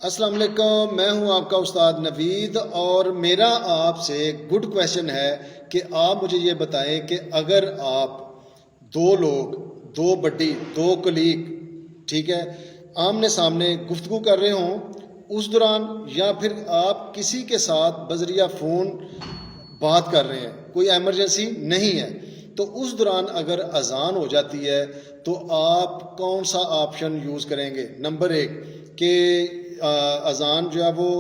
السلام علیکم، میں ہوں آپ کا استاد نوید، اور میرا آپ سے گڈ کویشچن ہے کہ آپ مجھے یہ بتائیں کہ اگر آپ دو لوگ، دو بڈی، دو کلیگ، ٹھیک ہے، آمنے سامنے گفتگو کر رہے ہوں اس دوران، یا پھر آپ کسی کے ساتھ بذریعہ فون بات کر رہے ہیں، کوئی ایمرجنسی نہیں ہے، تو اس دوران اگر اذان ہو جاتی ہے تو آپ کون سا آپشن یوز کریں گے؟ نمبر ایک کہ اذان جو ہے وہ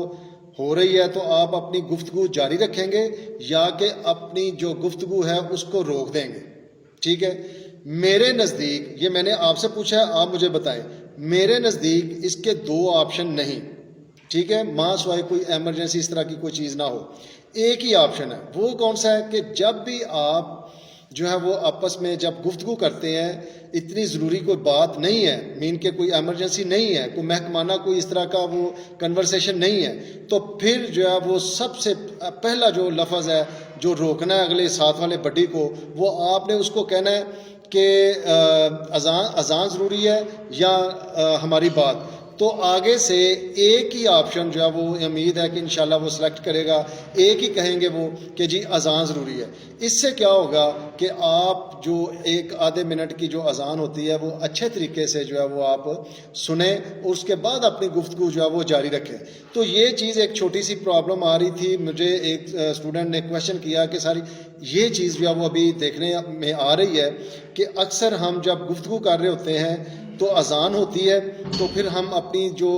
ہو رہی ہے تو آپ اپنی گفتگو جاری رکھیں گے، یا کہ اپنی جو گفتگو ہے اس کو روک دیں گے؟ ٹھیک ہے، میرے نزدیک، یہ میں نے آپ سے پوچھا ہے، آپ مجھے بتائیں، میرے نزدیک اس کے دو آپشن نہیں، ٹھیک ہے، ماں سوائے کوئی ایمرجنسی اس طرح کی کوئی چیز نہ ہو، ایک ہی آپشن ہے۔ وہ کون سا ہے کہ جب بھی آپ جو ہے وہ آپس میں جب گفتگو کرتے ہیں، اتنی ضروری کوئی بات نہیں ہے، مین کہ کوئی ایمرجنسی نہیں ہے، کوئی محکمانہ کوئی اس طرح کا وہ کنورسیشن نہیں ہے، تو پھر جو ہے وہ سب سے پہلا جو لفظ ہے جو روکنا ہے اگلے ساتھ والے بڈی کو، وہ آپ نے اس کو کہنا ہے کہ اذان ضروری ہے یا ہماری بات۔ تو آگے سے ایک ہی آپشن جو ہے وہ امید ہے کہ انشاءاللہ وہ سلیکٹ کرے گا، ایک ہی کہیں گے وہ کہ جی اذان ضروری ہے۔ اس سے کیا ہوگا کہ آپ جو ایک آدھے منٹ کی جو اذان ہوتی ہے وہ اچھے طریقے سے جو ہے وہ آپ سنیں، اور اس کے بعد اپنی گفتگو جو ہے وہ جاری رکھیں۔ تو یہ چیز ایک چھوٹی سی پرابلم آ رہی تھی، مجھے ایک اسٹوڈنٹ نے کویشچن کیا کہ ساری یہ چیز جو ہے وہ ابھی دیکھنے میں آ رہی ہے کہ اکثر ہم جب گفتگو کر رہے ہوتے ہیں تو اذان ہوتی ہے، تو پھر ہم اپنی جو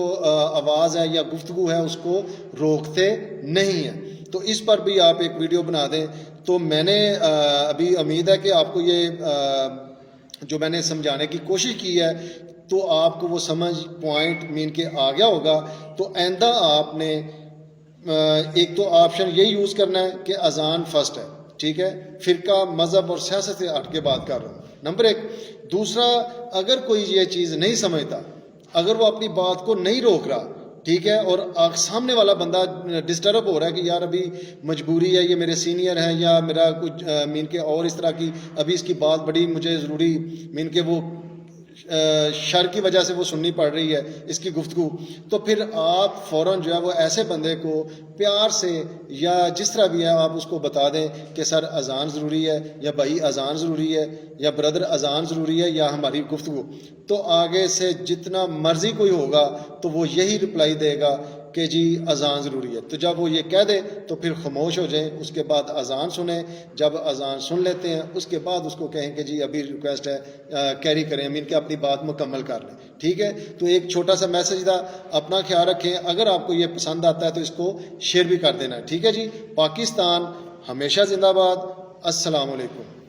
آواز ہے یا گفتگو ہے اس کو روکتے نہیں ہیں۔ تو اس پر بھی آپ ایک ویڈیو بنا دیں۔ تو میں نے ابھی امید ہے کہ آپ کو یہ جو میں نے سمجھانے کی کوشش کی ہے تو آپ کو وہ سمجھ پوائنٹ مین کے آ گیا ہوگا۔ تو آئندہ آپ نے ایک تو آپشن یہ یوز کرنا ہے کہ اذان فرسٹ ہے، ٹھیک ہے، فرقہ مذہب اور سیاست سے ہٹ کے بات کر رہا ہوں، نمبر ایک۔ دوسرا، اگر کوئی یہ چیز نہیں سمجھتا، اگر وہ اپنی بات کو نہیں روک رہا، ٹھیک ہے، اور سامنے والا بندہ ڈسٹرب ہو رہا ہے کہ یار ابھی مجبوری ہے، یہ میرے سینئر ہیں یا میرا کچھ مین کے اور اس طرح کی ابھی اس کی بات بڑی مجھے ضروری مین کے وہ شر کی وجہ سے وہ سننی پڑ رہی ہے اس کی گفتگو، تو پھر آپ فوراً جو ہے وہ ایسے بندے کو پیار سے یا جس طرح بھی ہے آپ اس کو بتا دیں کہ سر اذان ضروری ہے، یا بھائی اذان ضروری ہے، یا بردر اذان ضروری ہے، یا ہماری گفتگو۔ تو آگے سے جتنا مرضی کوئی ہوگا تو وہ یہی رپلائی دے گا کہ جی اذان ضروری ہے۔ تو جب وہ یہ کہہ دے تو پھر خاموش ہو جائیں، اس کے بعد اذان سنیں، جب اذان سن لیتے ہیں اس کے بعد اس کو کہیں کہ جی ابھی ریکویسٹ ہے کیری کریں، مین کہ اپنی بات مکمل کر لیں، ٹھیک ہے۔ تو ایک چھوٹا سا میسج تھا، اپنا خیال رکھیں، اگر آپ کو یہ پسند آتا ہے تو اس کو شیئر بھی کر دینا، ٹھیک ہے جی۔ پاکستان ہمیشہ زندہ باد۔ السلام علیکم۔